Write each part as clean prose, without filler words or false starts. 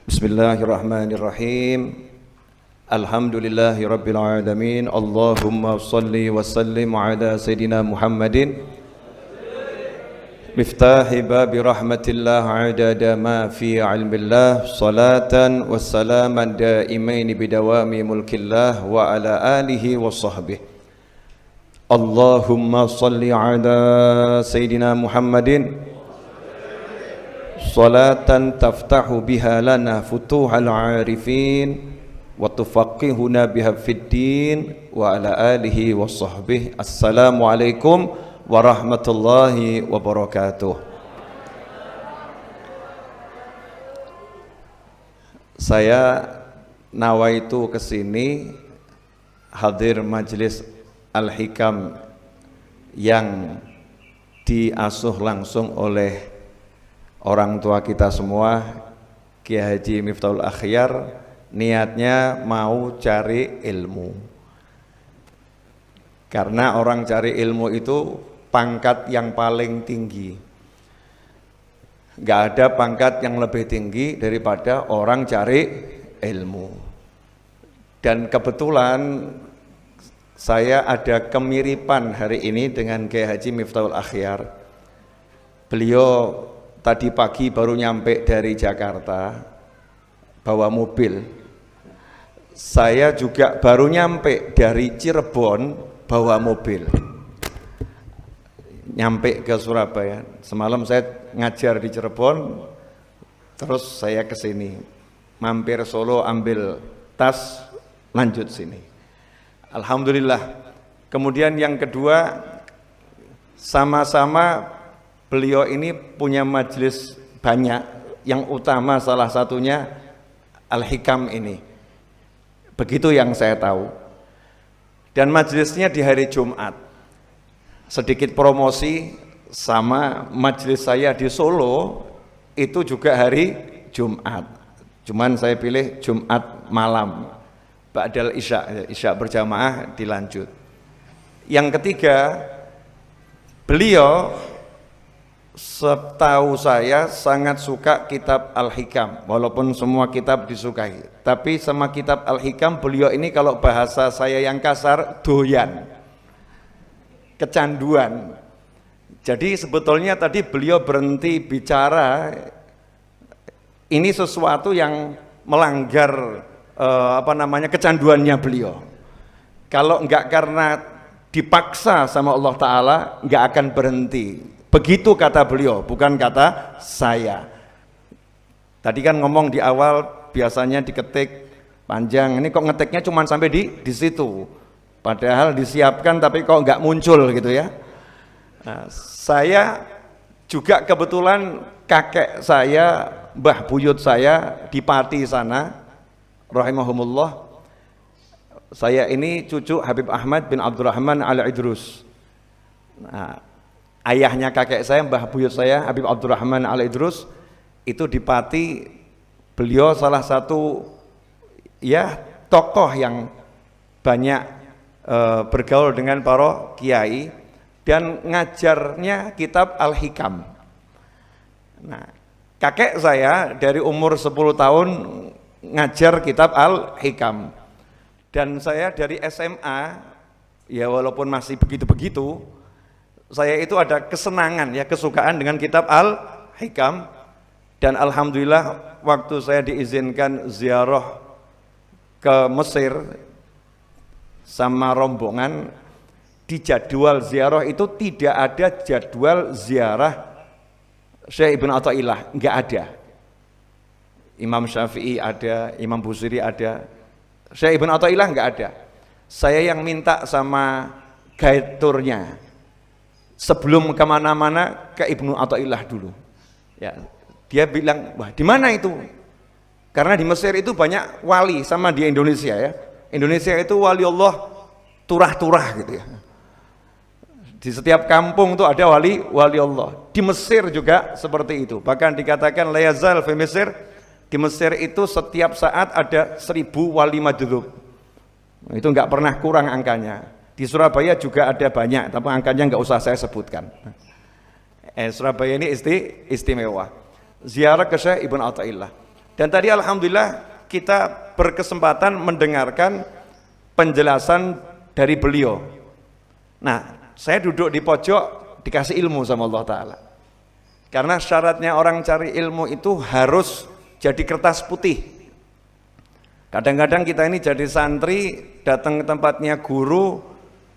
Bismillahirrahmanirrahim. Alhamdulillahi rabbil alamin. Allahumma salli wa sallim ala sayyidina Muhammadin miftahi babi rahmatillah adada ma fi ilmillah, salatan wa salaman daimain bidawami mulkillah wa ala alihi wa sahbihi. Allahumma salli ala sayyidina Muhammadin salatan taftahu biha lana futuhal arifin wa tufaqihuna biha fid din wa ala alihi wa sahbihi. Assalamualaikum warahmatullahi wabarakatuh. Saya nawaitu kesini hadir majelis Al-Hikam yang diasuh langsung oleh orang tua kita semua, Kiai Haji Miftahul Akhyar. Niatnya mau cari ilmu, karena orang cari ilmu itu pangkat yang paling tinggi. Gak ada pangkat yang lebih tinggi daripada orang cari ilmu. Dan kebetulan saya ada kemiripan hari ini dengan Kiai Haji Miftahul Akhyar. Beliau tadi pagi baru nyampe dari Jakarta bawa mobil. Saya juga baru nyampe dari Cirebon bawa mobil. Nyampe ke Surabaya. Semalam saya ngajar di Cirebon, terus saya ke sini. Mampir Solo, ambil tas, lanjut sini. Alhamdulillah. Kemudian yang kedua, sama-sama beliau ini punya majelis banyak, yang utama salah satunya Al-Hikam ini. Begitu yang saya tahu. Dan majelisnya di hari Jumat. Sedikit promosi, sama majelis saya di Solo itu juga hari Jumat. Cuman saya pilih Jumat malam, ba'dal isya berjamaah dilanjut. Yang ketiga, beliau setahu saya sangat suka kitab Al-Hikam, walaupun semua kitab disukai, tapi sama kitab Al-Hikam beliau ini kalau bahasa saya yang kasar, doyan, kecanduan. Jadi sebetulnya tadi beliau berhenti bicara, ini sesuatu yang melanggar kecanduannya beliau. Kalau enggak karena dipaksa sama Allah Ta'ala, enggak akan berhenti. Begitu kata beliau, bukan kata saya. Tadi kan ngomong di awal biasanya diketik panjang, ini kok ngetiknya cuma sampai di situ. Padahal disiapkan tapi kok nggak muncul gitu ya. Nah, saya juga kebetulan kakek saya, mbah buyut saya di Pati sana, rahimahumullah. Saya ini cucu Habib Ahmad bin Abdurrahman Al-Idrus. Nah, ayahnya kakek saya, mbah buyut saya, Habib Abdurrahman Al-Idrus, itu di Pati. Beliau salah satu ya tokoh yang banyak bergaul dengan para kiai dan ngajarnya kitab Al-Hikam. Nah, kakek saya dari umur 10 tahun ngajar kitab Al-Hikam. Dan saya dari SMA, ya walaupun masih begitu-begitu, saya itu ada kesenangan ya, kesukaan dengan kitab Al-Hikam. Dan alhamdulillah waktu saya diizinkan ziarah ke Mesir sama rombongan, di jadwal ziarah itu tidak ada jadwal ziarah Syekh Ibn Athaillah, enggak ada. Imam Syafi'i ada, Imam Busiri ada, Syekh Ibn Athaillah enggak ada. Saya yang minta sama guide tournya, sebelum kemana-mana ke Ibnu Athaillah dulu. Ya, dia bilang, wah di mana itu? Karena di Mesir itu banyak wali, sama di Indonesia ya. Indonesia itu wali Allah turah-turah gitu ya. Di setiap kampung itu ada wali Allah. Di Mesir juga seperti itu. Bahkan dikatakan la yazal fi Mesir, di Mesir itu setiap saat ada 1000 wali majdzub. Itu enggak pernah kurang angkanya. Di Surabaya juga ada banyak, tapi angkanya enggak usah saya sebutkan. Surabaya ini istimewa. ziarah ke Syekh Ibnu Athaillah. Dan tadi alhamdulillah kita berkesempatan mendengarkan penjelasan dari beliau. Nah, saya duduk di pojok dikasih ilmu sama Allah Ta'ala. Karena syaratnya orang cari ilmu itu harus jadi kertas putih. Kadang-kadang kita ini jadi santri, datang ke tempatnya guru,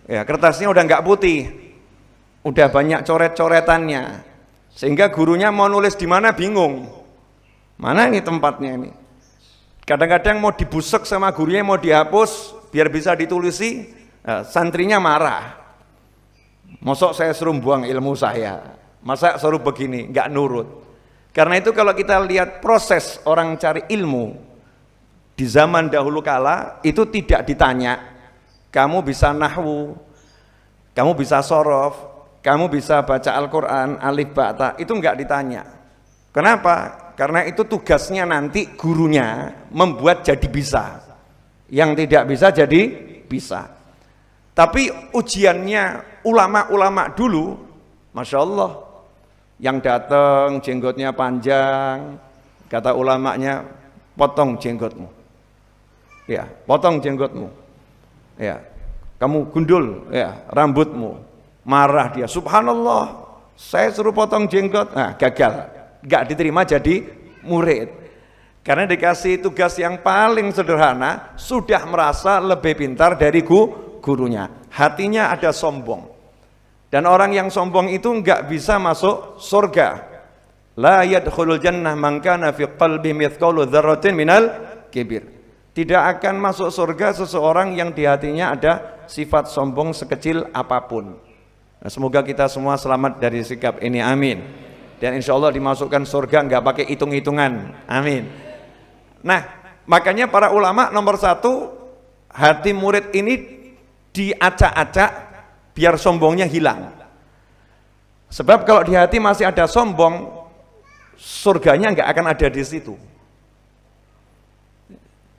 ya kertasnya udah nggak putih, udah banyak coret-coretannya, sehingga gurunya mau nulis di mana bingung, mana ini tempatnya ini. Kadang-kadang mau dibusek sama gurunya, mau dihapus biar bisa ditulisi, santrinya marah. Mosok saya suruh buang ilmu saya, masa suruh begini, nggak nurut. Karena itu kalau kita lihat proses orang cari ilmu di zaman dahulu kala itu tidak ditanya, kamu bisa nahwu, kamu bisa sorof, kamu bisa baca Al-Quran, alif ba'ta, itu enggak ditanya. Kenapa? Karena itu tugasnya nanti gurunya membuat jadi bisa. Yang tidak bisa jadi bisa. Tapi ujiannya ulama-ulama dulu, Masya Allah, yang datang jenggotnya panjang, kata ulamanya, potong jenggotmu. Ya, potong jenggotmu. Ya, kamu gundul ya rambutmu. Marah dia, subhanallah, saya suruh potong jenggot. Nah, gagal, nggak diterima jadi murid. Karena dikasih tugas yang paling sederhana, sudah merasa lebih pintar dari gurunya. Hatinya ada sombong. Dan orang yang sombong itu nggak bisa masuk surga. La yadkhulul jannah man kana fi qalbi mithqalu dzarratin minal kibir. Tidak akan masuk surga seseorang yang di hatinya ada sifat sombong sekecil apapun. Nah, semoga kita semua selamat dari sikap ini, amin. Dan insya Allah dimasukkan surga nggak pakai hitung-hitungan, amin. Nah, makanya para ulama nomor satu, hati murid ini diacak-acak biar sombongnya hilang. Sebab kalau di hati masih ada sombong, surganya nggak akan ada di situ.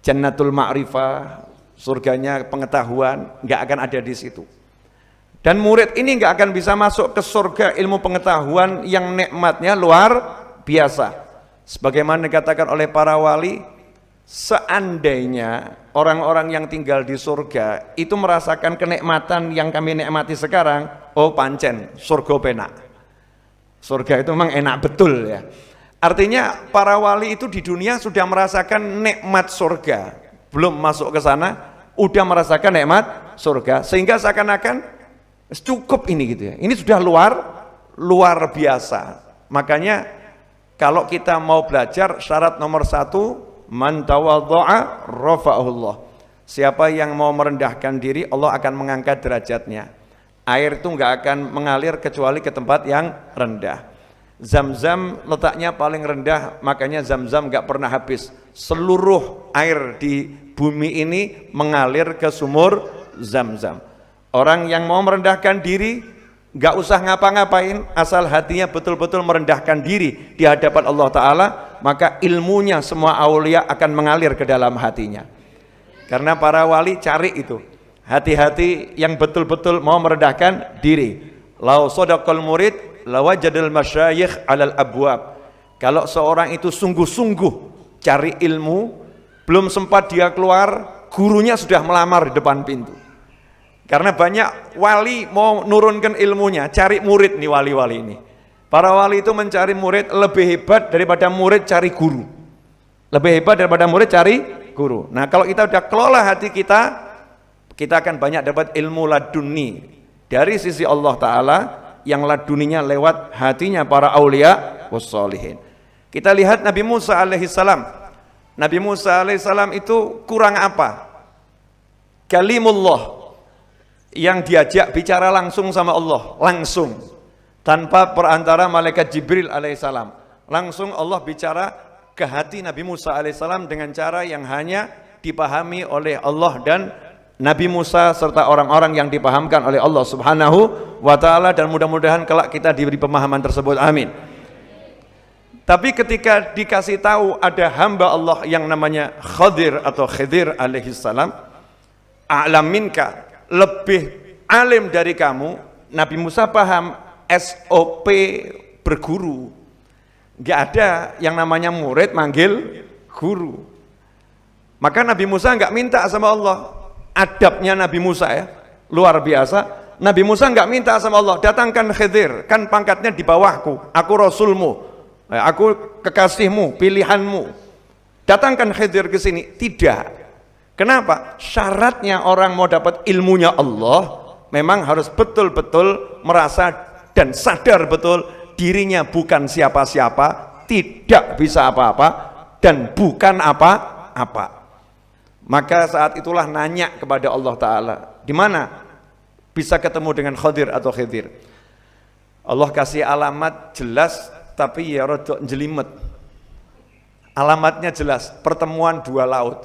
Jannatul Ma'rifah, surganya pengetahuan, nggak akan ada di situ. Dan murid ini nggak akan bisa masuk ke surga ilmu pengetahuan yang nikmatnya luar biasa. Sebagaimana dikatakan oleh para wali, seandainya orang-orang yang tinggal di surga itu merasakan kenikmatan yang kami nikmati sekarang, oh pancen, surga penak. Surga itu memang enak betul ya. Artinya para wali itu di dunia sudah merasakan nikmat surga, belum masuk ke sana, udah merasakan nikmat surga, sehingga seakan-akan cukup ini gitu ya. Ini sudah luar biasa. Makanya kalau kita mau belajar, syarat nomor satu, man tawadha'a rafa'ahullah. Siapa yang mau merendahkan diri, Allah akan mengangkat derajatnya. Air itu nggak akan mengalir kecuali ke tempat yang rendah. Zam-zam letaknya paling rendah, makanya zam-zam gak pernah habis. Seluruh air di bumi ini mengalir ke sumur zam-zam. Orang yang mau merendahkan diri gak usah ngapa-ngapain, asal hatinya betul-betul merendahkan diri di hadapan Allah Ta'ala, maka ilmunya semua aulia akan mengalir ke dalam hatinya. Karena para wali cari itu, hati-hati yang betul-betul mau merendahkan diri. Lau sodaqal murid lawajadul masyayikh alal abwab. Kalau seorang itu sungguh-sungguh cari ilmu, belum sempat dia keluar, gurunya sudah melamar di depan pintu. Karena banyak wali mau nurunkan ilmunya, cari murid nih wali-wali ini. Para wali itu mencari murid lebih hebat daripada murid cari guru. Lebih hebat daripada murid cari guru. Nah, kalau kita udah kelola hati kita akan banyak dapat ilmu laduni dari sisi Allah Ta'ala, yang laduninya lewat hatinya para aulia wassalihin. Kita lihat Nabi Musa alaihissalam. Nabi Musa alaihissalam itu kurang apa? Kalimullah, yang diajak bicara langsung sama Allah, langsung, tanpa perantara malaikat Jibril alaihissalam. Langsung Allah bicara ke hati Nabi Musa alaihissalam dengan cara yang hanya dipahami oleh Allah dan Nabi Musa serta orang-orang yang dipahamkan oleh Allah Subhanahu wa Ta'ala, dan mudah-mudahan kelak kita diberi pemahaman tersebut, amin. Tapi ketika dikasih tahu ada hamba Allah yang namanya Khadir atau Khidir alaihissalam, a'lam minka, lebih alim dari kamu, Nabi Musa paham SOP berguru. Nggak ada yang namanya murid manggil guru. Maka Nabi Musa nggak minta sama Allah. Adabnya Nabi Musa ya, luar biasa. Nabi Musa nggak minta sama Allah, datangkan Khidir, kan pangkatnya di bawahku, aku rasulmu, aku kekasihmu, pilihanmu. Datangkan Khidir ke sini. Tidak. Kenapa? Syaratnya orang mau dapat ilmunya Allah, memang harus betul-betul merasa dan sadar betul dirinya bukan siapa-siapa, tidak bisa apa-apa, dan bukan apa-apa. Maka saat itulah nanya kepada Allah Ta'ala, di mana bisa ketemu dengan Khadir atau Khidir? Allah kasih alamat jelas, tapi ya rodok jelimet. Alamatnya jelas, pertemuan dua laut.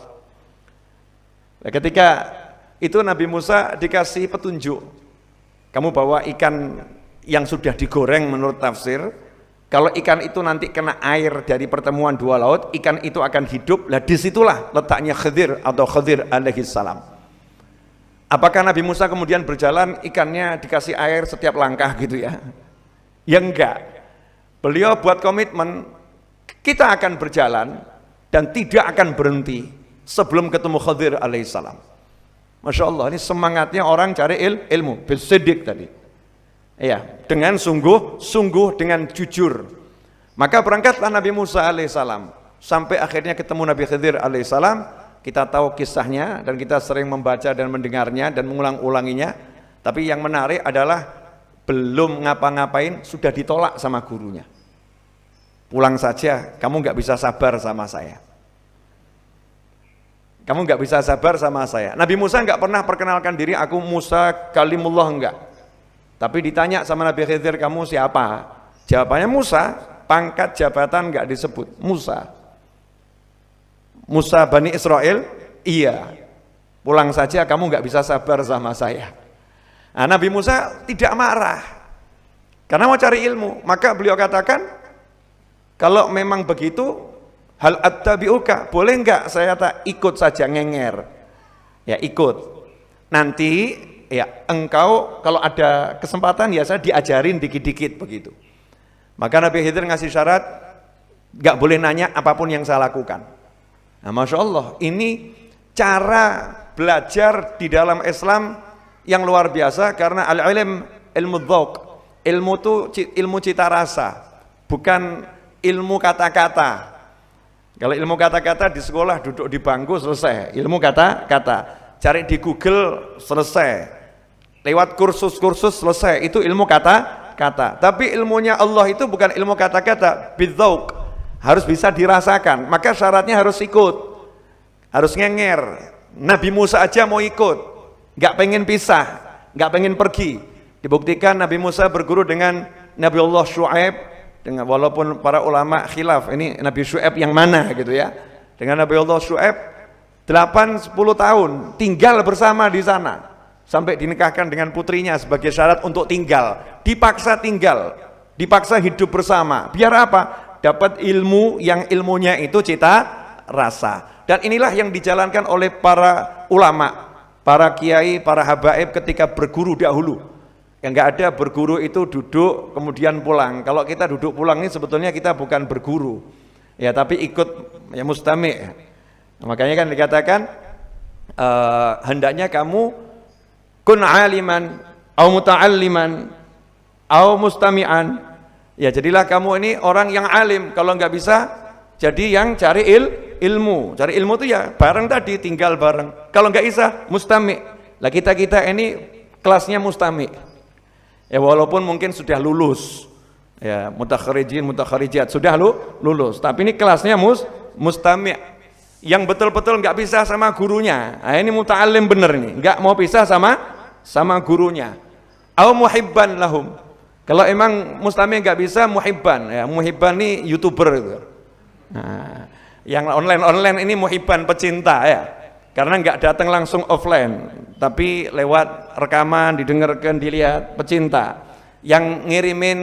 Nah, ketika itu Nabi Musa dikasih petunjuk, kamu bawa ikan yang sudah digoreng menurut tafsir. Kalau ikan itu nanti kena air dari pertemuan dua laut, ikan itu akan hidup. Lah disitulah letaknya Khidir atau Khadir alaihi salam. Apakah Nabi Musa kemudian berjalan ikannya dikasih air setiap langkah gitu ya? Ya enggak. Beliau buat komitmen, kita akan berjalan dan tidak akan berhenti sebelum ketemu Khadir alaihi salam. Masya Allah, ini semangatnya orang cari ilmu, bersedik tadi. Ya, dengan sungguh dengan jujur. Maka berangkatlah Nabi Musa alaihissalam sampai akhirnya ketemu Nabi Khidir alaihissalam. Kita tahu kisahnya dan kita sering membaca dan mendengarnya dan mengulang-ulanginya. Tapi yang menarik adalah belum ngapa-ngapain sudah ditolak sama gurunya. Pulang saja, kamu nggak bisa sabar sama saya. Kamu nggak bisa sabar sama saya. Nabi Musa nggak pernah perkenalkan diri, aku Musa kalimullah, enggak. Tapi ditanya sama Nabi Khidir, kamu siapa? Jawabannya Musa, pangkat jabatan enggak disebut, Musa. Musa Bani Israel? Iya. Pulang saja, kamu enggak bisa sabar sama saya. Nah, Nabi Musa tidak marah, karena mau cari ilmu. Maka beliau katakan, kalau memang begitu, hal attabi'uka, boleh enggak saya tak ikut saja ngenger? Ya ikut. Nanti ya engkau kalau ada kesempatan ya saya diajarin dikit-dikit begitu. Maka Nabi Khidir ngasih syarat, gak boleh nanya apapun yang saya lakukan. Nah, Masya Allah, ini cara belajar di dalam Islam yang luar biasa, karena al-ilm ilmu dzauq, ilmu itu ilmu cita rasa, bukan ilmu kata-kata. Kalau ilmu kata-kata di sekolah duduk di bangku selesai, ilmu kata-kata cari di Google selesai, lewat kursus-kursus selesai, itu ilmu kata-kata. Tapi ilmunya Allah itu bukan ilmu kata-kata, bidzauq, harus bisa dirasakan. Maka syaratnya harus ikut, harus ngenger. Nabi Musa aja mau ikut, nggak pengen pisah, nggak pengen pergi. Dibuktikan Nabi Musa berguru dengan Nabi Allah Syu'aib, dengan walaupun para ulama khilaf ini Nabi Syu'aib yang mana gitu ya. Dengan Nabi Allah Syu'aib 8-10 tahun tinggal bersama di sana, sampai dinikahkan dengan putrinya sebagai syarat untuk tinggal, dipaksa tinggal, dipaksa hidup bersama. Biar apa? Dapat ilmu yang ilmunya itu cita rasa. Dan inilah yang dijalankan oleh para ulama, para kiai, para habaib ketika berguru dahulu. Yang enggak ada berguru itu duduk kemudian pulang. Kalau kita duduk pulang ini sebetulnya kita bukan berguru, ya, tapi ikut ya mustami'. Makanya kan dikatakan hendaknya kamu kun aliman au muta'alliman au mustami'an. Ya, jadilah kamu ini orang yang alim. Kalau nggak bisa, jadi yang cari ilmu. Cari ilmu itu ya bareng tadi, tinggal bareng. Kalau nggak bisa, mustami'. Lah kita ini kelasnya mustami'. Ya, walaupun mungkin sudah lulus. Ya, mutakharijin, mutakharijat sudah lulus. Tapi ini kelasnya mustami'. Yang betul-betul nggak bisa sama gurunya. Nah, ini muta'allim bener nih, nggak mau pisah sama gurunya. Au muhibban lahum. Kalau emang mustami nggak bisa, muhibban. Ya, muhibban nih YouTuber itu. Nah, yang online ini muhibban, pecinta ya. Karena nggak datang langsung offline, tapi lewat rekaman, didengarkan, dilihat, pecinta. Yang ngirimin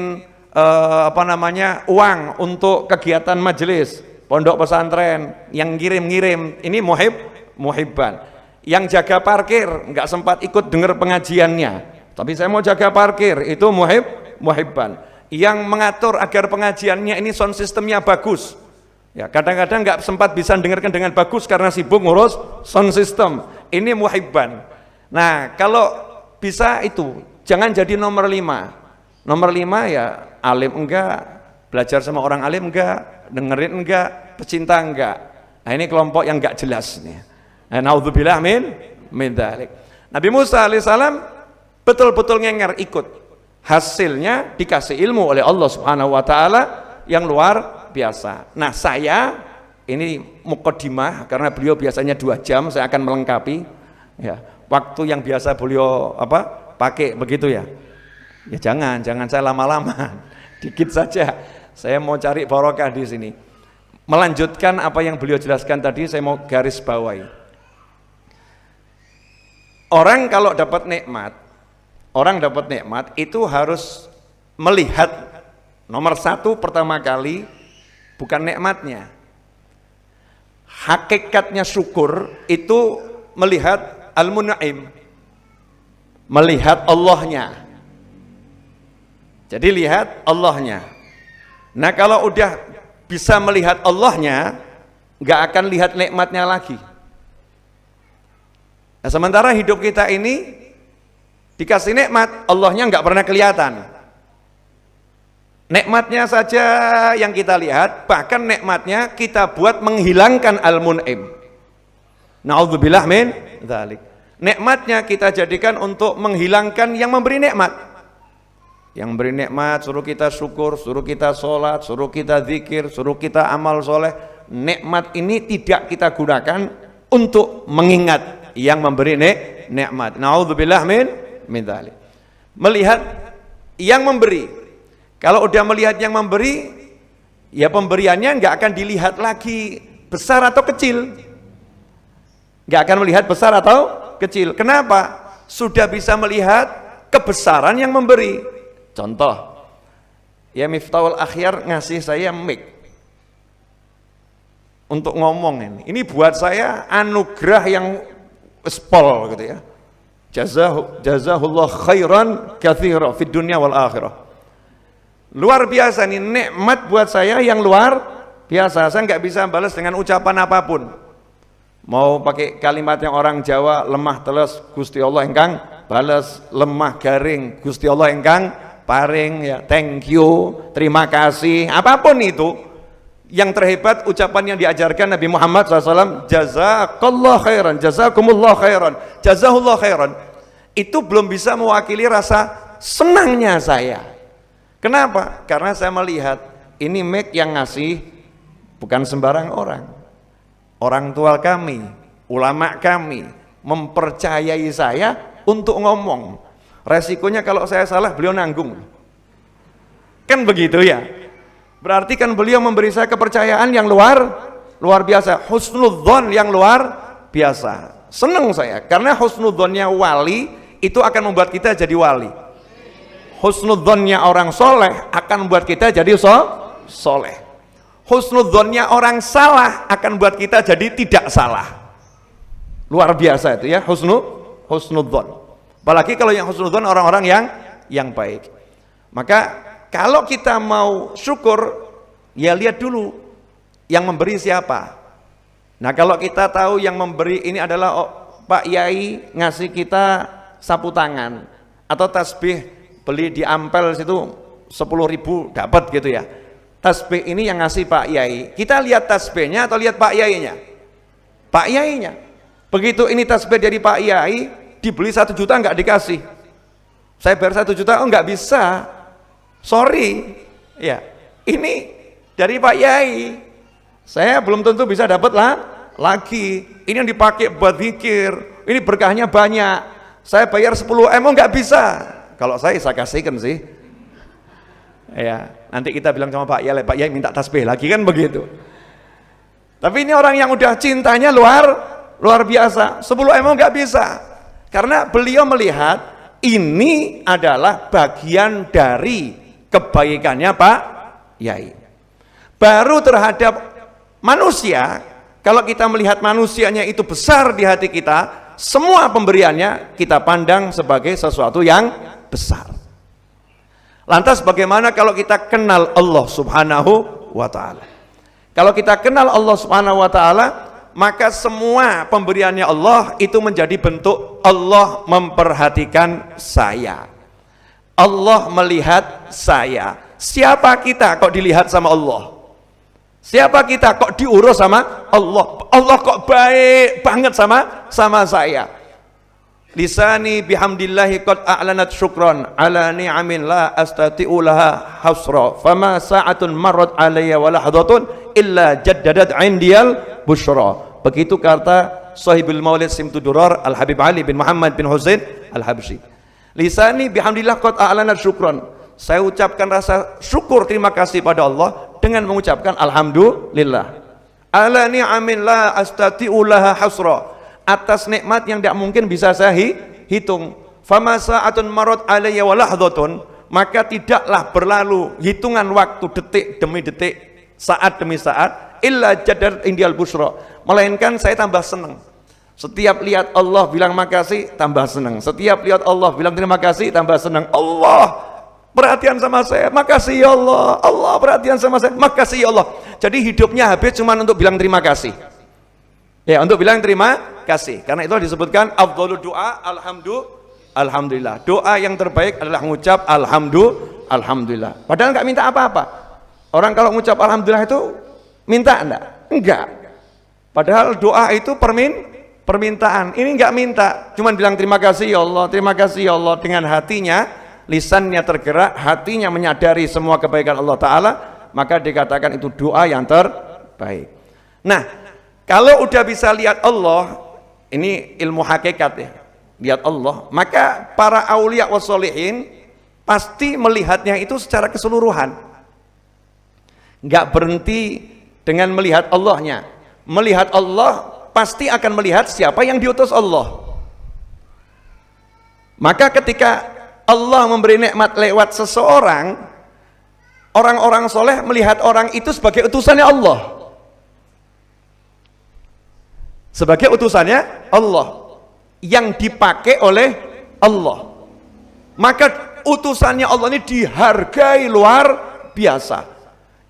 uang untuk kegiatan majelis pondok pesantren, yang ngirim ini muhibban. Yang jaga parkir nggak sempat ikut dengar pengajiannya, tapi saya mau jaga parkir, itu muhibban. yang mengatur agar pengajiannya ini sound systemnya bagus. Ya, kadang-kadang nggak sempat bisa dengarkan dengan bagus karena sibuk ngurus sound system. Ini muhibban. Nah, kalau bisa itu jangan jadi nomor 5. Nomor 5 ya alim enggak, belajar sama orang alim enggak, dengerin enggak, pecinta enggak. Nah, ini kelompok yang enggak jelas nih. Naudzubillah min dzalik. Nabi Musa alaihissalam betul-betul ngenger ikut. Hasilnya dikasih ilmu oleh Allah Subhanahu wa taala yang luar biasa. Nah, saya ini muqaddimah karena beliau biasanya 2 jam, saya akan melengkapi ya. Waktu yang biasa beliau pakai begitu ya. Ya jangan saya lama-lama. Dikit saja. Saya mau cari barokah di sini. Melanjutkan apa yang beliau jelaskan tadi, saya mau garis bawahi. Orang kalau dapat nikmat, itu harus melihat nomor 1 pertama kali bukan nikmatnya. Hakikatnya syukur itu melihat al-mun'im, melihat Allahnya. Jadi lihat Allahnya. Nah, kalau udah bisa melihat Allahnya, nggak akan lihat nikmatnya lagi. Nah, sementara hidup kita ini dikasih nikmat, Allahnya nggak pernah kelihatan. Nikmatnya saja yang kita lihat, bahkan nikmatnya kita buat menghilangkan al-mun'im. Na'udzubillah min dzalik. Nikmatnya kita jadikan untuk menghilangkan yang memberi nikmat. Yang beri nikmat suruh kita syukur, suruh kita sholat, suruh kita zikir, suruh kita amal soleh. Nikmat ini tidak kita gunakan untuk mengingat yang memberi nikmat. Na'udzubillah min dzalik. Melihat yang memberi. Kalau udah melihat yang memberi, ya pemberiannya nggak akan dilihat lagi besar atau kecil. Nggak akan melihat besar atau kecil. Kenapa? Sudah bisa melihat kebesaran yang memberi. Contoh, ya Miftahul Akhyar ngasih saya mic untuk ngomong ini. Ini buat saya anugerah yang spol gitu ya. Jazahullah khairan katsira fid dunya wal akhirah. Luar biasa nih nikmat buat saya yang luar biasa. Saya nggak bisa balas dengan ucapan apapun. Mau pakai kalimat yang orang Jawa, lemah teles Gusti Allah engkang balas, lemah garing Gusti Allah engkang paring ya, thank you, terima kasih, apapun itu. Yang terhebat ucapan yang diajarkan Nabi Muhammad SAW, jazakallah khairan, jazakumullah khairan, jazahullah khairan. Itu belum bisa mewakili rasa senangnya saya. Kenapa? Karena saya melihat ini mic yang ngasih bukan sembarang orang. Orang tua kami, ulama kami mempercayai saya untuk ngomong. Resikonya kalau saya salah beliau nanggung. Kan begitu ya? Berarti kan beliau memberi saya kepercayaan yang luar biasa, husnudzon yang luar biasa. Senang saya karena husnudzonnya wali itu akan membuat kita jadi wali. Husnudzonnya orang soleh akan membuat kita jadi soleh. Husnudzonnya orang salah akan membuat kita jadi tidak salah. Luar biasa itu ya, husnudzon. Apalagi kalau yang husnudzon orang-orang yang baik. Maka kalau kita mau syukur, ya lihat dulu yang memberi siapa. Nah, kalau kita tahu yang memberi ini adalah Pak Yai ngasih kita sapu tangan atau tasbih beli di Ampel situ 10.000 dapat gitu ya. Tasbih ini yang ngasih Pak Yai. Kita lihat tasbihnya atau lihat Pak Yainya? Pak Yainya. Begitu ini tasbih dari Pak Yai, dibeli 1 juta nggak dikasih. Saya bayar 1 juta, oh nggak bisa. Sorry, ya ini dari Pak Yai, saya belum tentu bisa dapat lagi. Ini yang dipakai buat zikir, ini berkahnya banyak. Saya bayar 10 M, oh nggak bisa. Kalau saya kasihkan sih. Ya, nanti kita bilang sama Pak Yai minta tasbih lagi kan begitu. Tapi ini orang yang udah cintanya luar biasa. 10 M oh nggak bisa, karena beliau melihat ini adalah bagian dari kebaikannya Pak Yai. Baru terhadap manusia, kalau kita melihat manusianya itu besar di hati kita, semua pemberiannya kita pandang sebagai sesuatu yang besar. Lantas bagaimana kalau kita kenal Allah Subhanahu wa ta'ala? Kalau kita kenal Allah Subhanahu wa ta'ala, maka semua pemberiannya Allah itu menjadi bentuk Allah memperhatikan saya, Allah melihat saya. Siapa kita kok dilihat sama Allah? Siapa kita kok diurus sama Allah? Allah kok baik banget sama saya. Lisani bihamdillahi qad a'lanat syukran ala ni'amin la astati'u laha hasra fama sa'atun marrat alayya wa lahdatun illa jaddadat 'indiyal busyra. Begitu kata sahibul maulid Simtudurar Al-Habib Ali bin Muhammad bin Husain Al-Habsyi. Lisani bihamdillah qad a'lanat syukran. Saya ucapkan rasa syukur terima kasih pada Allah dengan mengucapkan alhamdulillah. Ala ni'amin la astati'u laha hasra. Atas nikmat yang tidak mungkin bisa saya hitung. Fama sa'atun marot alayya wa lahdhatun, maka tidaklah berlalu hitungan waktu detik demi detik, saat demi saat, illa jadar indial busra, melainkan saya tambah senang. Setiap lihat Allah bilang makasih, tambah senang. Setiap lihat Allah bilang terima kasih, tambah senang. Allah perhatian sama saya, makasih ya Allah. Allah perhatian sama saya, makasih ya Allah. Jadi hidupnya habis cuma untuk bilang terima kasih. Ya, untuk bilang terima kasih. Karena itu disebutkan afdhalud doa alhamdulillah. Doa yang terbaik adalah mengucap alhamdulillah. Padahal enggak minta apa-apa. Orang kalau mengucap alhamdulillah itu minta enggak. Padahal doa itu permintaan. Ini enggak minta, cuman bilang terima kasih ya Allah, terima kasih ya Allah. Dengan hatinya, lisannya tergerak, hatinya menyadari semua kebaikan Allah Ta'ala, maka dikatakan itu doa yang terbaik. Nah, kalau udah bisa lihat Allah, ini ilmu hakikat ya, lihat Allah, maka para aulia wassolihin pasti melihatnya itu secara keseluruhan, nggak berhenti dengan melihat Allahnya. Melihat Allah pasti akan melihat siapa yang diutus Allah. Maka ketika Allah memberi nikmat lewat seseorang, orang-orang soleh melihat orang itu sebagai utusannya Allah, sebagai utusannya Allah yang dipakai oleh Allah. Maka utusannya Allah ini dihargai luar biasa.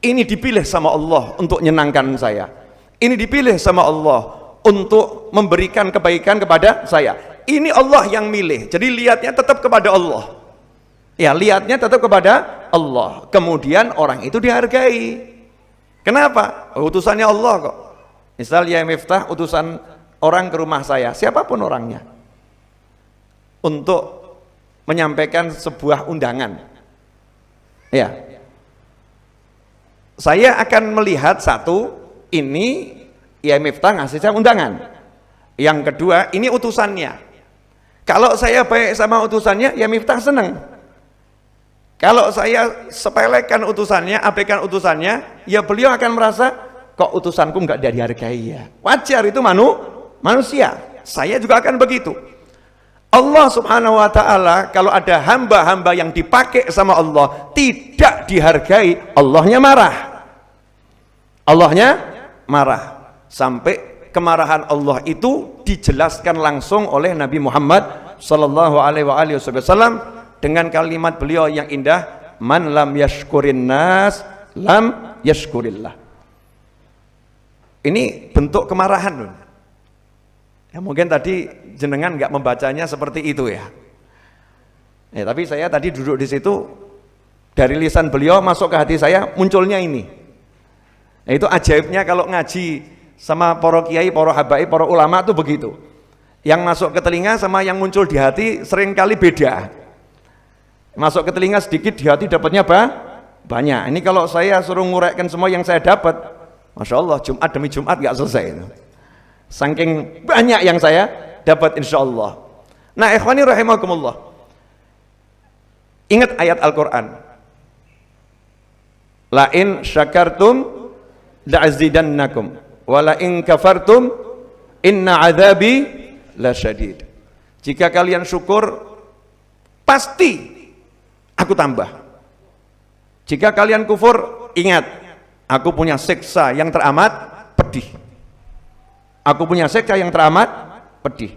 Ini dipilih sama Allah untuk menyenangkan saya, ini dipilih sama Allah untuk memberikan kebaikan kepada saya. Ini Allah yang milih, jadi lihatnya tetap kepada Allah. Ya, lihatnya tetap kepada Allah. Kemudian orang itu dihargai. Kenapa? Utusannya Allah kok. Misal ya Miftah utusan orang ke rumah saya, siapapun orangnya, untuk menyampaikan sebuah undangan. Ya, saya akan melihat satu, ini ya Miftah ngasih saya undangan. Yang kedua, ini utusannya. Kalau saya baik sama utusannya, ya Miftah senang. Kalau saya sepelekan utusannya, abaikan utusannya, ya beliau akan merasa kok utusanku enggak dihargai ya. Wajar, itu manusia. Saya juga akan begitu. Allah Subhanahu wa ta'ala, kalau ada hamba-hamba yang dipakai sama Allah tidak dihargai, Allahnya marah. Allahnya marah. Sampai kemarahan Allah itu dijelaskan langsung oleh Nabi Muhammad sallallahu alaihi wasallam dengan kalimat beliau yang indah, man lam yashkurin nas lam yashkurillah. Ini bentuk kemarahan loh. Ya, mungkin tadi jenengan nggak membacanya seperti itu ya. Tapi saya tadi duduk di situ, dari lisan beliau masuk ke hati saya munculnya ini. Itu ajaibnya kalau ngaji sama para kiai, para habaib, para ulama tuh begitu. Yang masuk ke telinga sama yang muncul di hati seringkali beda. Masuk ke telinga sedikit, di hati dapatnya banyak. Ini kalau saya suruh ngurekkan semua yang saya dapat, Masya Allah, Jumat demi Jumat gak selesai itu. Saking banyak yang saya dapat insya Allah. Nah ikhwani rahimakumullah, ingat ayat Al-Quran, la in syakartum la'azidannakum wa la in kafartum inna azabi lasyadid. Jika kalian syukur pasti aku tambah. Jika kalian kufur, ingat, aku punya siksa yang teramat pedih. Aku punya siksa yang teramat pedih.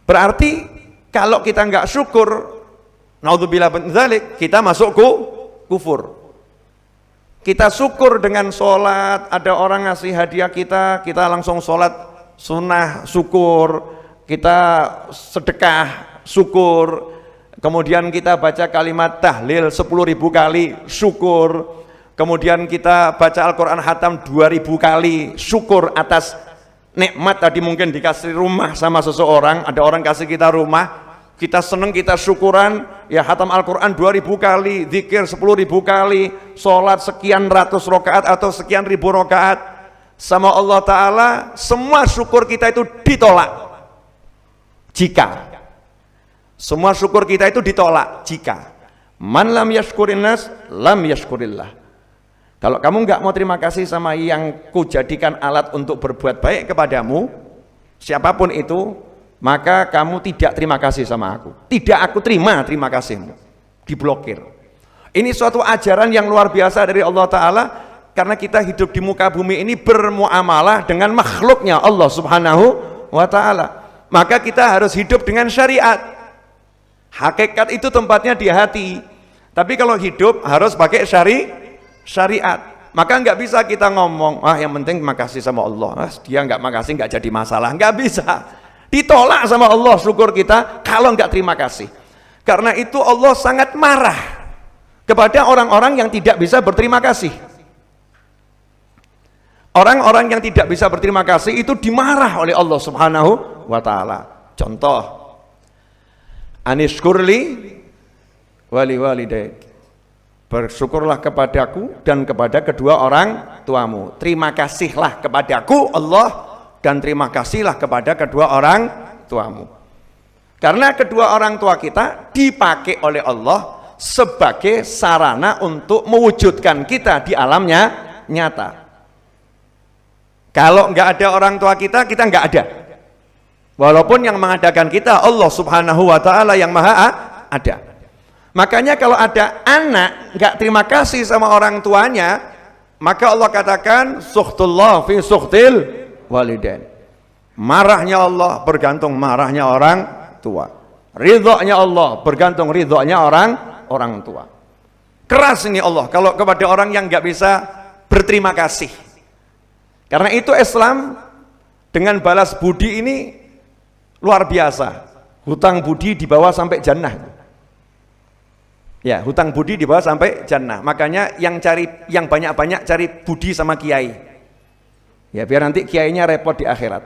Berarti kalau kita nggak syukur, Naudzubillah min dzalik, kita masuk kufur. Kita syukur dengan sholat, ada orang ngasih hadiah kita langsung sholat sunnah syukur, kita sedekah syukur, kemudian kita baca kalimat tahlil 10.000 kali syukur, kemudian kita baca Al-Quran hatam 2.000 kali syukur atas nikmat tadi, mungkin dikasih rumah sama seseorang, ada orang kasih kita rumah, kita seneng, kita syukuran, ya hatam Al-Quran 2.000 kali, zikir 10.000 kali, sholat sekian ratus rakaat atau sekian ribu rakaat sama Allah Ta'ala, semua syukur kita itu ditolak jika semua syukur kita itu ditolak jika man lam yashkurin nas lam yashkurillah. Kalau kamu nggak mau terima kasih sama yang kujadikan alat untuk berbuat baik kepadamu, siapapun itu, maka kamu tidak terima kasih sama aku. Tidak aku terima kasihmu. Diblokir. Ini suatu ajaran yang luar biasa dari Allah Ta'ala, karena kita hidup di muka bumi ini bermuamalah dengan makhluknya Allah Subhanahu wa Ta'ala. Maka kita harus hidup dengan syariat. Hakikat itu tempatnya di hati. Tapi kalau hidup harus pakai syariat. Maka nggak bisa kita ngomong, yang penting makasih sama Allah. Dia nggak makasih nggak jadi masalah. Nggak bisa. Ditolak sama Allah syukur kita kalau nggak terima kasih. Karena itu Allah sangat marah kepada orang-orang yang tidak bisa berterima kasih. Orang-orang yang tidak bisa berterima kasih itu dimarah oleh Allah Subhanahu wa Ta'ala. Contoh, anishkurli wali walidaik, bersyukurlah kepadaku dan kepada kedua orang tuamu. Terima kasihlah kepadaku Allah, dan terima kasihlah kepada kedua orang tuamu. Karena kedua orang tua kita dipakai oleh Allah sebagai sarana untuk mewujudkan kita di alamnya nyata. Kalau nggak ada orang tua kita nggak ada. Walaupun yang mengadakan kita Allah Subhanahu wa Ta'ala yang maha ada. Makanya kalau ada anak nggak terima kasih sama orang tuanya, maka Allah katakan sukhtullah fi sukhtil walidain. Marahnya Allah bergantung marahnya orang tua. Ridhonya Allah bergantung ridhonya orang tua. Keras ini Allah kalau kepada orang yang nggak bisa berterima kasih. Karena itu Islam dengan balas budi ini luar biasa. Hutang budi dibawa sampai jannah. Ya, hutang budi dibawa sampai jannah. Makanya yang banyak-banyak cari budi sama kiai. Ya, biar nanti kiainya repot di akhirat.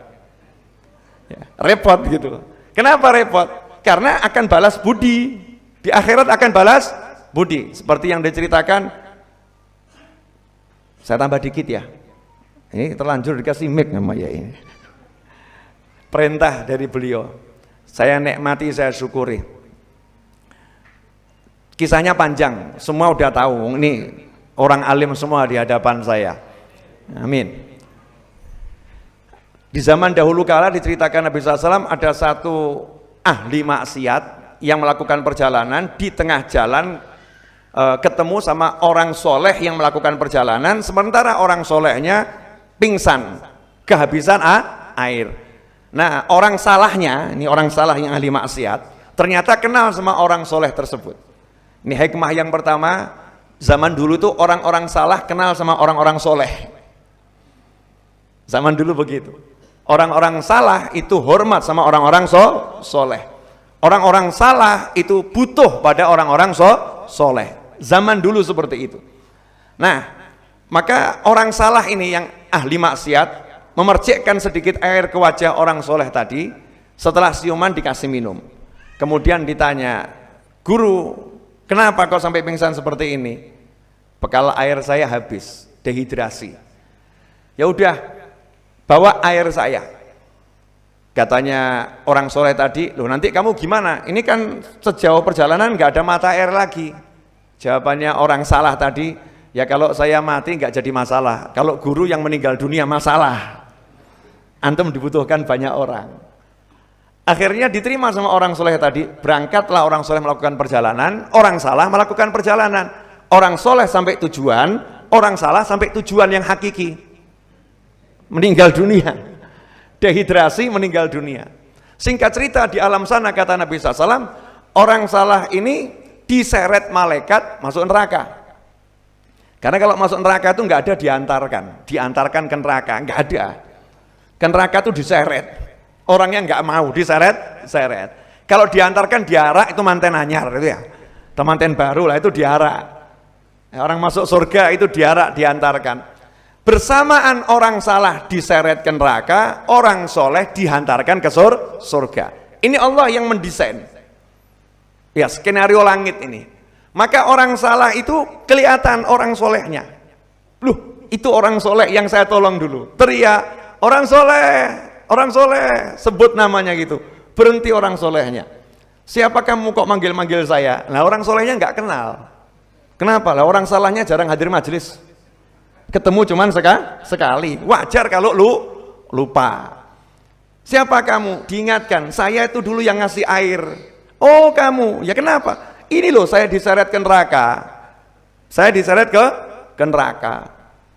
Ya, repot gitu. Kenapa repot? Karena akan balas budi. Di akhirat akan balas budi. Seperti yang diceritakan, saya tambah dikit ya. Ini terlanjur dikasih mic nama ya ini. Perintah dari beliau. Saya nikmati, saya syukuri. Kisahnya panjang, semua udah tahu. Ini orang alim semua di hadapan saya. Amin. Di zaman dahulu kala diceritakan Nabi SAW ada satu ahli maksiat yang melakukan perjalanan, di tengah jalan ketemu sama orang soleh yang melakukan perjalanan, sementara orang solehnya pingsan, kehabisan air. Nah, orang salahnya, ini orang salah yang ahli maksiat, ternyata kenal sama orang soleh tersebut. Ini hikmah yang pertama, zaman dulu tuh orang-orang salah kenal sama orang-orang soleh. Zaman dulu begitu. Orang-orang salah itu hormat sama orang-orang soleh. Orang-orang salah itu butuh pada orang-orang soleh. Zaman dulu seperti itu. Nah, maka orang salah ini yang ahli maksiat memercikkan sedikit air ke wajah orang soleh tadi. Setelah siuman dikasih minum. Kemudian ditanya, guru, kenapa kau sampai pingsan seperti ini? Bekal air saya habis, dehidrasi. Ya udah, bawa air saya. Katanya orang soleh tadi, loh nanti kamu gimana? Ini kan sejauh perjalanan nggak ada mata air lagi. Jawabannya orang salah tadi, ya kalau saya mati nggak jadi masalah. Kalau guru yang meninggal dunia masalah. Antum dibutuhkan banyak orang. Akhirnya diterima sama orang soleh tadi. Berangkatlah orang soleh melakukan perjalanan, orang salah melakukan perjalanan. Orang soleh sampai tujuan, orang salah sampai tujuan yang hakiki. Meninggal dunia. Dehidrasi, meninggal dunia. Singkat cerita, di alam sana kata Nabi SAW, orang salah ini diseret malaikat masuk neraka. Karena kalau masuk neraka itu nggak ada diantarkan ke neraka, nggak ada. Ke neraka itu diseret. Orangnya nggak mau diseret. Kalau diantarkan diarak itu manten anyar itu ya. Manten baru lah itu diarak. Orang masuk surga itu diarak, diantarkan. Bersamaan orang salah diseret ke neraka, orang soleh dihantarkan ke surga. Ini Allah yang mendesain. Ya, skenario langit ini. Maka orang salah itu kelihatan orang solehnya. Loh, itu orang soleh yang saya tolong dulu. Teriak, orang soleh, sebut namanya gitu. Berhenti orang solehnya. Siapa kamu kok manggil-manggil saya? Nah, orang solehnya nggak kenal. Kenapa? Lah orang salahnya jarang hadir majelis. Ketemu cuman sekali. Wajar kalau lupa. Siapa kamu? Diingatkan, saya itu dulu yang ngasih air. Oh, kamu. Ya kenapa? Ini loh saya diseret ke neraka. Saya diseret ke neraka.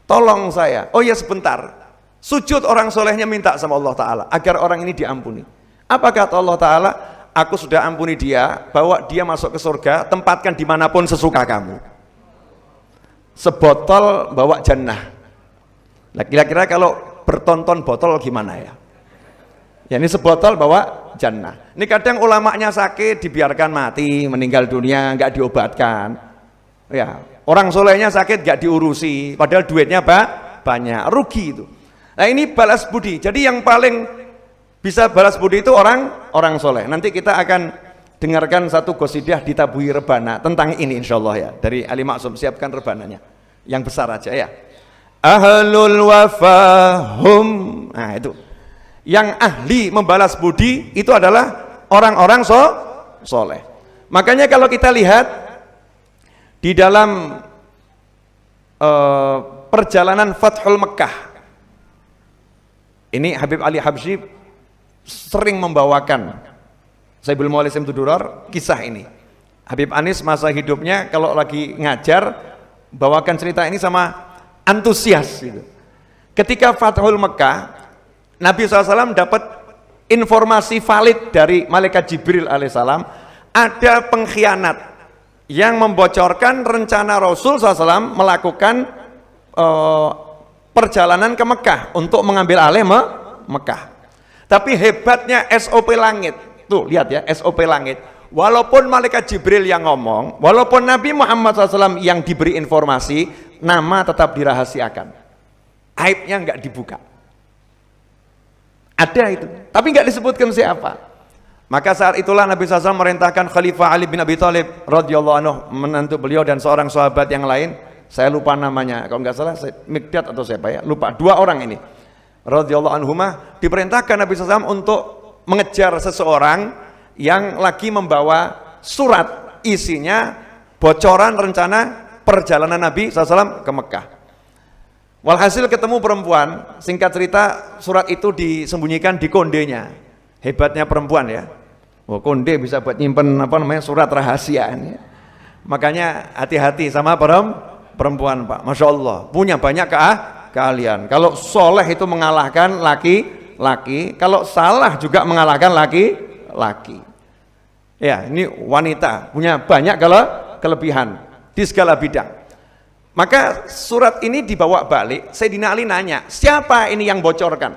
Tolong saya. Oh ya sebentar. Sujud orang solehnya minta sama Allah Ta'ala agar orang ini diampuni. Apa kata Allah Ta'ala? Aku sudah ampuni dia, bawa dia masuk ke surga, tempatkan dimanapun sesuka kamu. Sebotol bawa jannah. Nah, kira-kira kalau bertonton botol gimana ya? Ya ini sebotol bawa jannah. Ini kadang ulamanya sakit dibiarkan mati, meninggal dunia, nggak diobatkan. Ya, orang solehnya sakit nggak diurusi, padahal duitnya banyak, rugi itu. Nah ini balas budi. Jadi yang paling bisa balas budi itu orang soleh. Nanti kita akan dengarkan satu qasidah ditabui rebana tentang ini insyaallah ya. Dari Ali Maksum, siapkan rebananya. Yang besar aja ya. Ahlul wafahum. Nah itu. Yang ahli membalas budi itu adalah orang-orang soleh. Makanya kalau kita lihat di dalam perjalanan Fathul Mekkah. Ini Habib Ali Habsyi sering membawakan Saibul Mu'alisim Tudurar kisah ini. Habib Anis masa hidupnya kalau lagi ngajar bawakan cerita ini sama antusias gitu. Ketika Fathul Mekkah, Nabi SAW dapat informasi valid dari Malaikat Jibril alaihissalam, ada pengkhianat yang membocorkan rencana Rasul SAW melakukan perjalanan ke Mekah untuk mengambil alih Mekah. Tapi hebatnya SOP langit, tuh lihat ya SOP langit. Walaupun Malaikat Jibril yang ngomong, walaupun Nabi Muhammad SAW yang diberi informasi, nama tetap dirahasiakan. Aibnya nggak dibuka. Ada itu, tapi nggak disebutkan siapa. Maka saat itulah Nabi SAW merintahkan Khalifah Ali bin Abi Thalib radhiyallahu anhu, menantu beliau dan seorang sahabat yang lain, saya lupa namanya, kalau nggak salah Mikdad atau siapa ya, lupa, dua orang ini radhiyallahu anhumah, diperintahkan Nabi SAW untuk mengejar seseorang yang lagi membawa surat isinya bocoran rencana perjalanan Nabi SAW ke Mekah. Walhasil ketemu perempuan, singkat cerita surat itu disembunyikan di kondenya. Hebatnya perempuan ya. Oh, konde bisa buat nyimpen surat rahasia ini. Makanya hati-hati sama perempuan Pak. Masya Allah, punya banyak keahlian. Kalau soleh itu mengalahkan laki-laki, kalau salah juga mengalahkan laki-laki. Ya, ini wanita punya banyak kelebihan di segala bidang. Maka surat ini dibawa balik, Sayyidina Ali nanya, siapa ini yang bocorkan?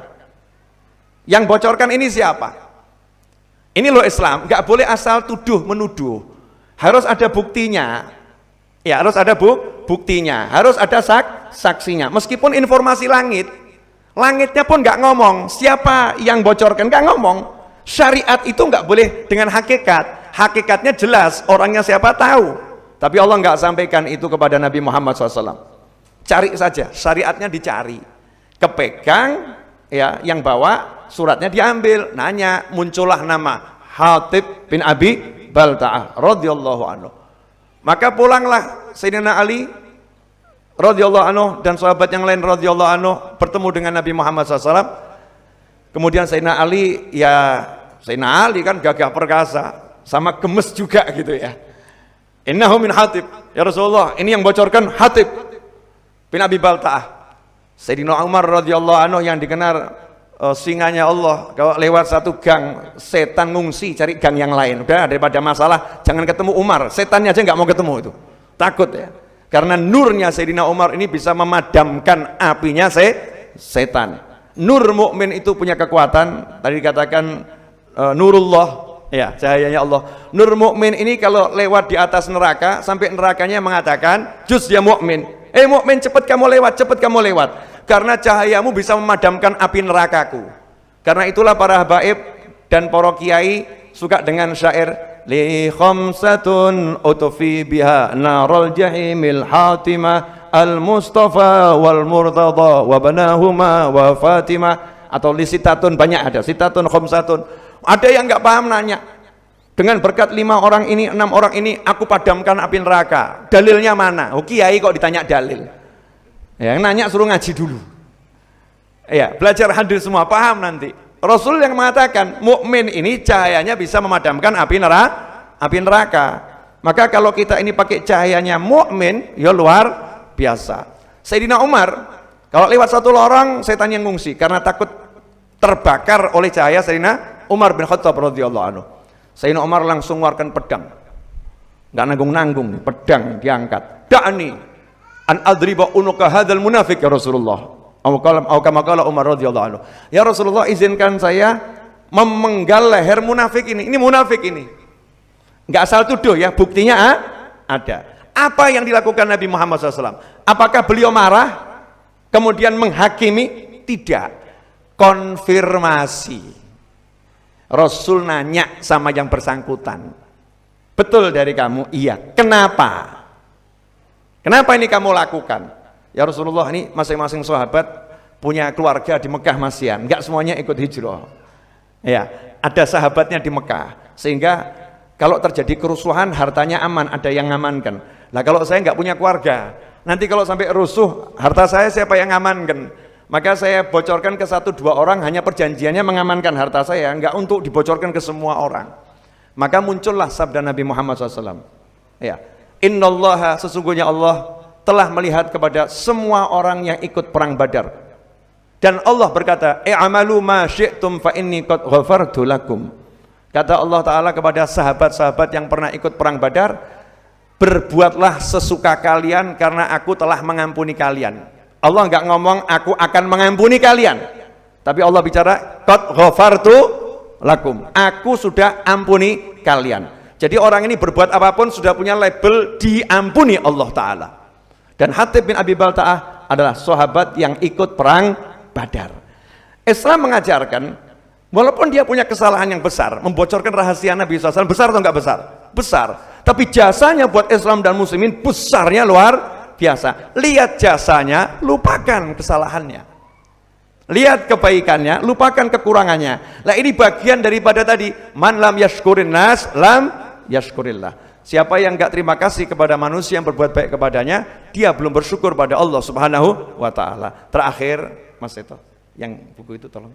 Yang bocorkan ini siapa? Ini loh Islam, nggak boleh asal tuduh menuduh. Harus ada buktinya. Ya, harus ada buktinya, harus ada saksinya. Meskipun informasi langitnya pun nggak ngomong siapa yang bocorkan, nggak ngomong. Syariat itu nggak boleh dengan hakikat. Hakikatnya jelas, orangnya siapa tahu. Tapi Allah nggak sampaikan itu kepada Nabi Muhammad SAW. Cari saja, syariatnya dicari. Kepegang, ya, yang bawa suratnya diambil. Nanya, muncullah nama Hatib bin Abi Balta'ah radhiyallahu anhu. Maka pulanglah Sayyidina Ali radhiyallahu anhu dan sahabat yang lain radhiyallahu anhu bertemu dengan Nabi Muhammad SAW. Kemudian Sayyidina Ali, ya Sayyidina Ali kan gagah perkasa, sama gemes juga gitu ya. Innahu min Hatib, ya Rasulullah, ini yang bocorkan Hatib bin Abi Balta'ah. Sayyidina Umar radhiyallahu anhu yang dikenal singanya Allah, kalau lewat satu gang setan ngungsi cari gang yang lain. Udah, daripada masalah jangan ketemu Umar, setannya aja nggak mau ketemu itu, takut ya, karena nurnya Sayyidina Umar ini bisa memadamkan apinya setan. Nur mukmin itu punya kekuatan, tadi dikatakan nurullah ya, cahayanya Allah. Nur mukmin ini kalau lewat di atas neraka sampai nerakanya mengatakan juz ya mukmin, mukmin cepat kamu lewat, cepat kamu lewat, karena cahayamu bisa memadamkan api nerakaku. Karena itulah para habaib dan para kiai suka dengan syair li khamsatun utfi biha narul jahimil hatimah al mustafa wal murtada wa banahuma wa fatimah, atau li sitatun, banyak ada sitatun khamsatun. Ada yang nggak paham nanya, dengan berkat 5 orang ini, 6 orang ini aku padamkan api neraka, dalilnya mana? Oh, kiai kok ditanya dalil, yang nanya suruh ngaji dulu ya, belajar hadis semua, paham nanti. Rasul yang mengatakan mukmin ini cahayanya bisa memadamkan api neraka. Maka kalau kita ini pakai cahayanya mukmin, ya luar biasa. Sayyidina Umar kalau lewat satu lorong setan yang ngungsi karena takut terbakar oleh cahaya Sayyidina Umar bin Khattab radhiyallahu anhu. Sayyidina Umar langsung mengeluarkan pedang, nggak nanggung-nanggung, pedang diangkat. Da'ni an adriba unuka hadzal munafik ya Rasulullah. Atau kama qala Umar radhiyallahu anhu. Ya Rasulullah, izinkan saya memenggal leher munafik ini. Ini munafik ini. Nggak asal tuduh ya, buktinya ada. Apa yang dilakukan Nabi Muhammad SAW? Apakah beliau marah kemudian menghakimi? Tidak. Konfirmasi. Rasul nanya sama yang bersangkutan, betul dari kamu? Iya. Kenapa? Kenapa ini kamu lakukan? Ya Rasulullah, ini masing-masing sahabat punya keluarga di Mekah masian, enggak semuanya ikut hijrah ya, ada sahabatnya di Mekah, sehingga kalau terjadi kerusuhan hartanya aman, ada yang ngamankan. Lah kalau saya enggak punya keluarga, nanti kalau sampai rusuh harta saya siapa yang ngamankan? Maka saya bocorkan ke 1-2 orang, hanya perjanjiannya mengamankan harta saya, enggak untuk dibocorkan ke semua orang. Maka muncullah sabda Nabi Muhammad SAW ya, innallaha, sesungguhnya Allah telah melihat kepada semua orang yang ikut perang Badar, dan Allah berkata i'malu ma syi'tum fa inni qad ghafartu lakum. Kata Allah Ta'ala kepada sahabat-sahabat yang pernah ikut perang Badar, berbuatlah sesuka kalian karena aku telah mengampuni kalian. Allah enggak ngomong aku akan mengampuni kalian, tapi Allah bicara qad ghafartu lakum, aku sudah ampuni kalian. Jadi orang ini berbuat apapun sudah punya label diampuni Allah Ta'ala. Dan Hatib bin Abi Balta'ah adalah sahabat yang ikut perang Badar. Islam mengajarkan, walaupun dia punya kesalahan yang besar, membocorkan rahasia Nabi SAW, besar atau enggak besar? Besar. Tapi jasanya buat Islam dan muslimin besarnya luar biasa. Lihat jasanya, lupakan kesalahannya. Lihat kebaikannya, lupakan kekurangannya. Nah ini bagian daripada tadi, man lam yashkurin nas, lam yashkurillah. Siapa yang enggak terima kasih kepada manusia yang berbuat baik kepadanya, dia belum bersyukur pada Allah Subhanahu wa Ta'ala. Terakhir, Mas Seto, yang buku itu tolong.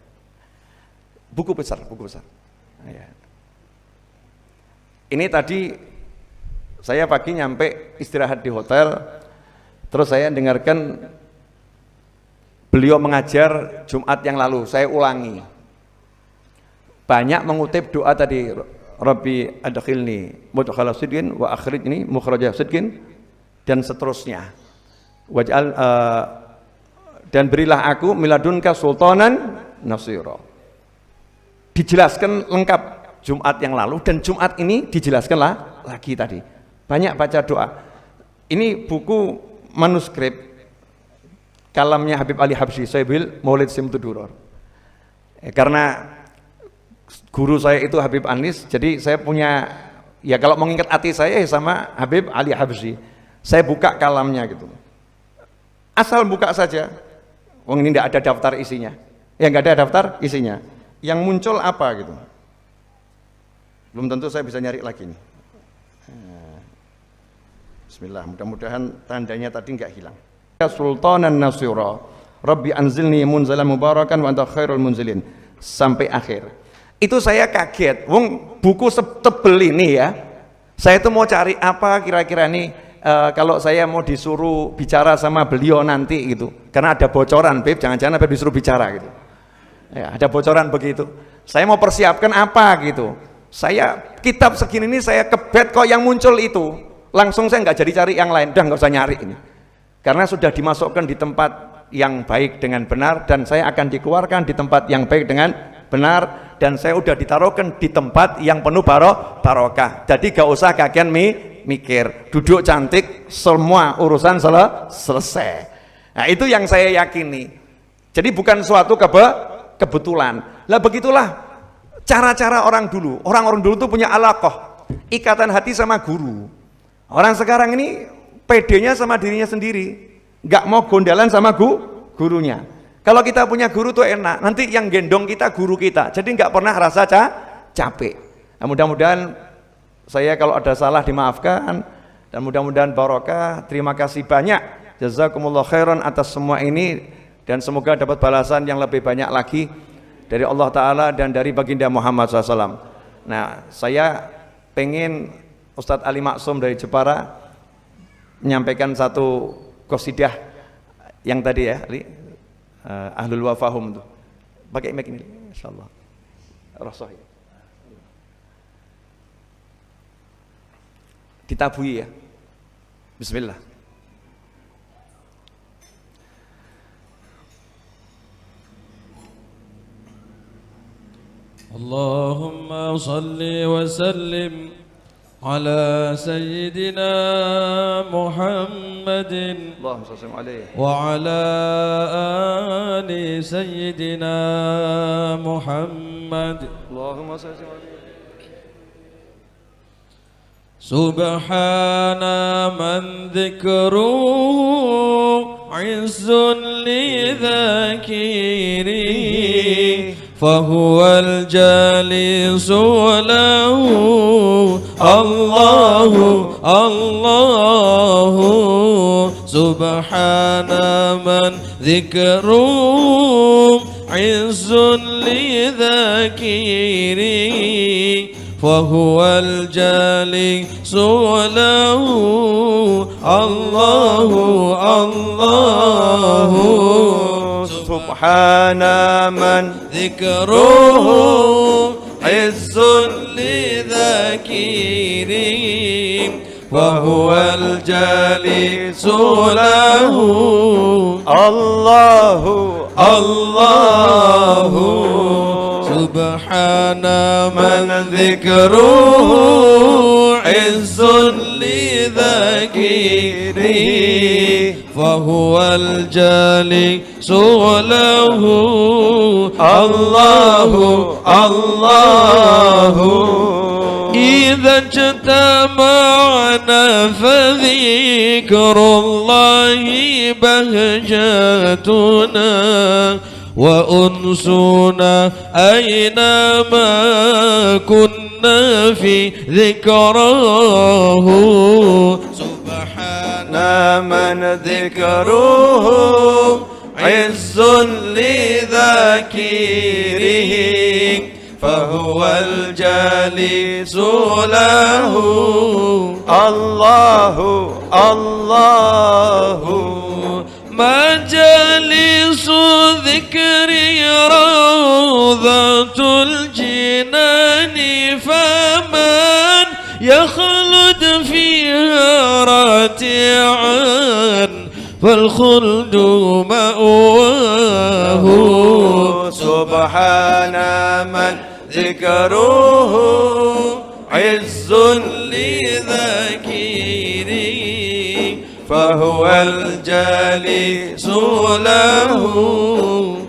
Buku besar, buku besar. Nah, ya. Ini tadi saya pagi nyampe istirahat di hotel, terus saya dengarkan beliau mengajar Jumat yang lalu, saya ulangi. Banyak mengutip doa tadi, Rabbi adkhilni mudkhala sidqin wa akhrijni mukhraja sidqin, dan seterusnya. Waj'al dan berilah aku miladunka sultanan nasira. Dijelaskan lengkap Jumat yang lalu, dan Jumat ini dijelaskanlah lagi tadi. Banyak baca doa. Ini buku manuskrip kalamnya Habib Ali Habsyi, Saibil Maulid Simtuduror. Karena guru saya itu Habib Anis, jadi saya punya, ya kalau mengingat hati saya sama Habib Ali Habsyi, saya buka kalamnya gitu, asal buka saja, ini tidak ada daftar isinya, ya nggak ada daftar isinya, yang muncul apa gitu, belum tentu saya bisa nyari lagi nih. Bismillah, mudah-mudahan tandanya tadi nggak hilang. Ya Sultanan Nasira, Rabbi anzilni munzalan mubarakan wa anta khairul munzilin, sampai akhir. Itu saya kaget, wong buku setebel ini ya, saya tuh mau cari apa kira-kira nih, kalau saya mau disuruh bicara sama beliau nanti gitu, karena ada bocoran, Beb, jangan-jangan Beb disuruh bicara gitu. Ya, ada bocoran begitu. Saya mau persiapkan apa gitu. Saya kitab segini ini saya kebet kok yang muncul itu. Langsung saya nggak jadi cari yang lain, udah nggak usah nyari ini. Karena sudah dimasukkan di tempat yang baik dengan benar dan saya akan dikeluarkan di tempat yang baik dengan benar dan saya udah ditaruhkan di tempat yang penuh barokah. Jadi gak usah kagian mikir, duduk cantik, semua urusan selesai. Nah itu yang saya yakini. Jadi bukan suatu kebetulan. Lah begitulah cara-cara orang dulu. Orang-orang dulu tuh punya alaqah, ikatan hati sama guru. Orang sekarang ini pedenya sama dirinya sendiri, nggak mau gondalan sama gurunya. Kalau kita punya guru tuh enak, nanti yang gendong kita guru kita, jadi nggak pernah rasa capek. Nah, mudah-mudahan saya kalau ada salah dimaafkan dan mudah-mudahan barokah. Terima kasih banyak, jazakumullah khairan atas semua ini dan semoga dapat balasan yang lebih banyak lagi dari Allah Ta'ala dan dari baginda Muhammad SAW. Nah, saya pengen Ustadz Ali Maksum dari Jepara menyampaikan satu qasidah yang tadi ya, Ali, Ahlul Wafahum tuh. Pakai mic ini, insyaallah. Rasul ya. Ditabui ya. Bismillah. Allahumma salli wa sallim على سيدنا محمد اللهم صل عليه وعلى آل سيدنا محمد اللهم صل عليه. سبحان من ذكره عز لذاكره فهو الجالس له الله الله سبحان من ذكره عز لذاكره فهو الجالس له الله الله سبحان من ذكره عز لذاكره وهو الجالس له الله الله سبحان من ذكره عز لذاكره فهو الجالس له الله الله إذا اجتمعنا فذكر الله بهجتنا وأنسنا أينما كنا في ذكراه سبحان من ذكره عز لذاكره فهو الجالس له الله الله مجالس ذكر روضة الجنان فمن يخلد فيها راتعا فالخلد مأواه سبحان من ذكره عز لذاكره فهو الجالس له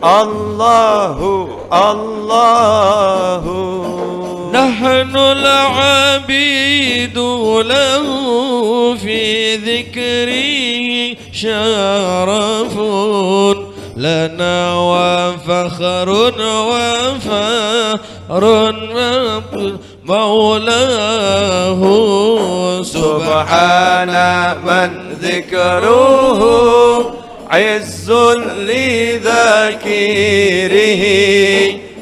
الله الله نحن العبيد له في ذكره شرف لنا وفخر وفار مولاه سبحان من ذكره عز لذاكره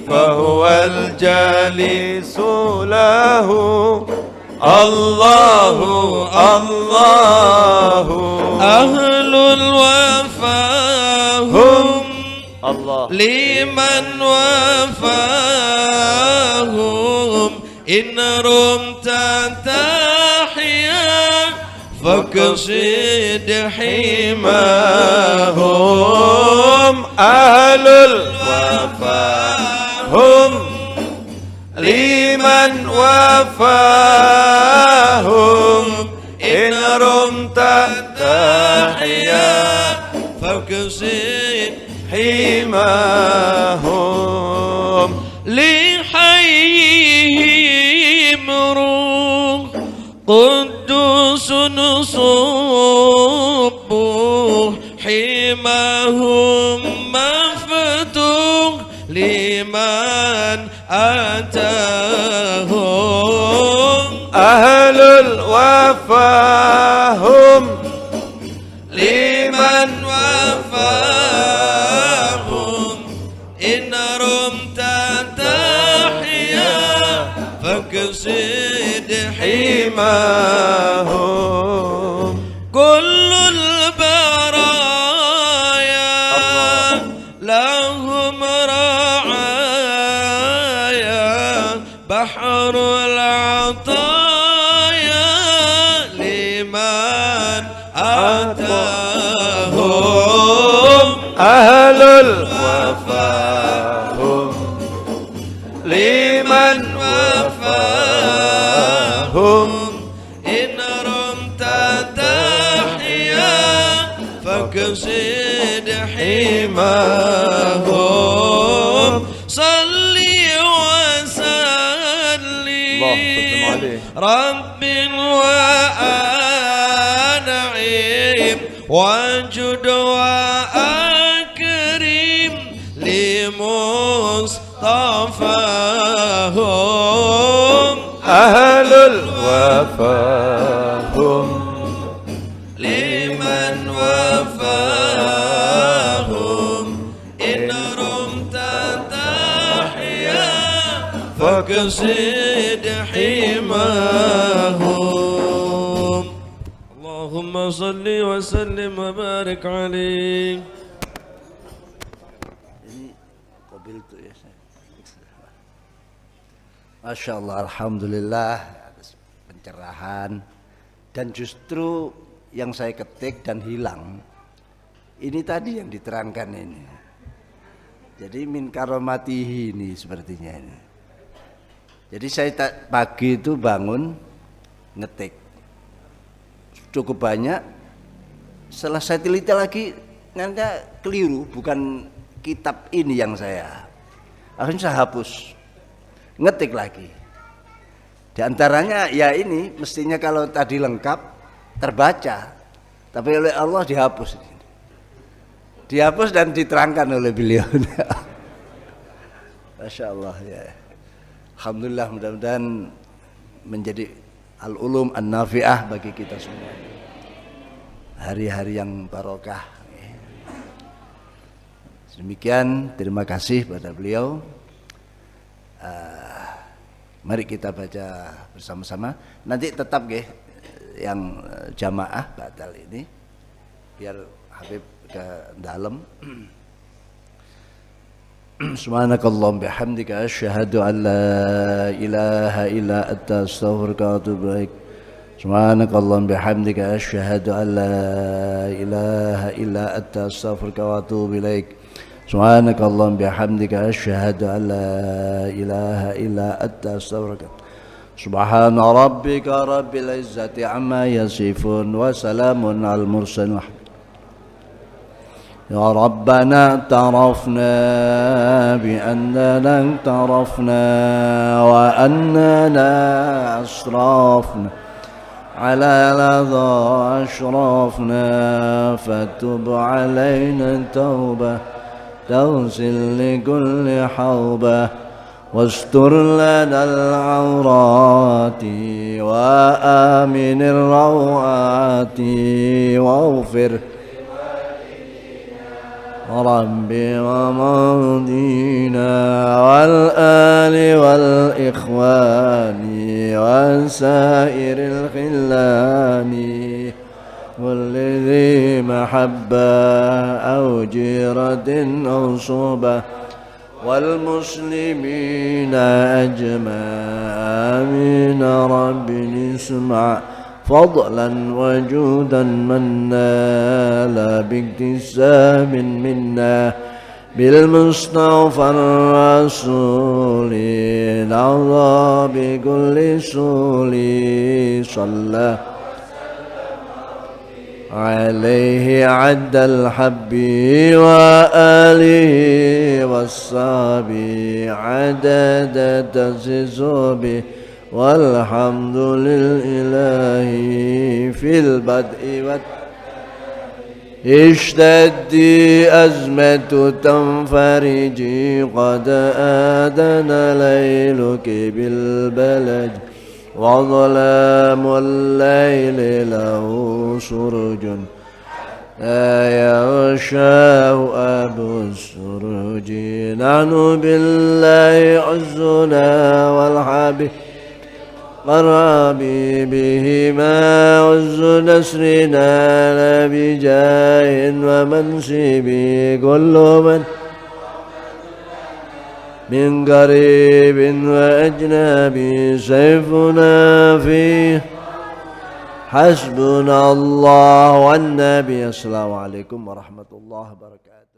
فهو الجالس له الله الله أهل الوفا هم Allah liman wafahum in rumta tahya faqsid himahum ahlul wafahum liman wafahum in rumta tahya faqsid himahum لحيهم روح قدوس صبح حماهم مفتوح لمن أتاهم أهل الوفاهم لمن وفاهم إن رمت تحيا فاقصد حماهم كل البرايا لهم رعايا بحر العطايا لمن أتاهم أهل الوفاهم لمن وفاهم إن رمت تحيا فاقصد حماهم صلي وسلم رب وأنعم وجد وأكرم لمصطفاهم أهل الوفاهم لمن وفاهم إن رمت تحيا فاقصد حماهم اللهم صل وسلم وبارك عليه. Masya Allah, Alhamdulillah atas pencerahan. Dan justru yang saya ketik dan hilang ini tadi yang diterangkan ini. Jadi min karomatihi ini sepertinya ini. Jadi saya pagi itu bangun ngetik cukup banyak. Setelah saya teliti lagi nanti keliru, bukan kitab ini yang saya. Akhirnya saya hapus, ngetik lagi. Di antaranya ya ini mestinya kalau tadi lengkap terbaca, tapi oleh Allah dihapus. Dihapus dan diterangkan oleh beliau. Masya Allah ya. Alhamdulillah, mudah-mudahan menjadi al-ulum an-nafi'ah bagi kita semua. Hari-hari yang barokah. Demikian, terima kasih pada beliau. Mari kita baca bersama-sama. Nanti tetap yang jamaah batal ini biar Habib ke dalam. Subhanakallahumma bihamdika asyhadu an la ilaha illa anta astaghfiruka wa atubu ilaik. Subhanakallahumma bihamdika asyhadu an la ilaha illa anta astaghfiruka wa atubu ilaik. Subhanakallahumma bihamdika asyhadu an la ilaha illa anta astaghfiruka. Subhana rabbika rabbil izzati amma yasifun wa salamun al mursalin. Ya Rabbana tarafna bi annana tarafna wa annana asrafna ala ladha ashrafna fatub alayna tawbah تغسل لكل حوبة واستر لنا العورات وآمن الروعات واغفر ربي ومرضينا والآل والإخوان وسائر الخلان كل ذي محبة أو جيرة أو صحبة والمسلمين أجمعين آمين رب اسمع فضلا وجودا من نال باكتساب منا بالمصطفى الرسول نرضى بكل سول صلى عليه عد الحب وآله والصحب عدد تززب والحمد لله في البدء اشتد أزمة تنفرجي قد آذن ليلك بالبلج وظلام الليل له سرج لا يغشاه أبو السرج نحن بالله عزنا والحبيب قرابي بهما عز نسرنا بجاه ومنسب كل من قريب وأجنبي سيفنا فيه حسبنا الله والنبي. السلام عليكم ورحمة الله وبركاته.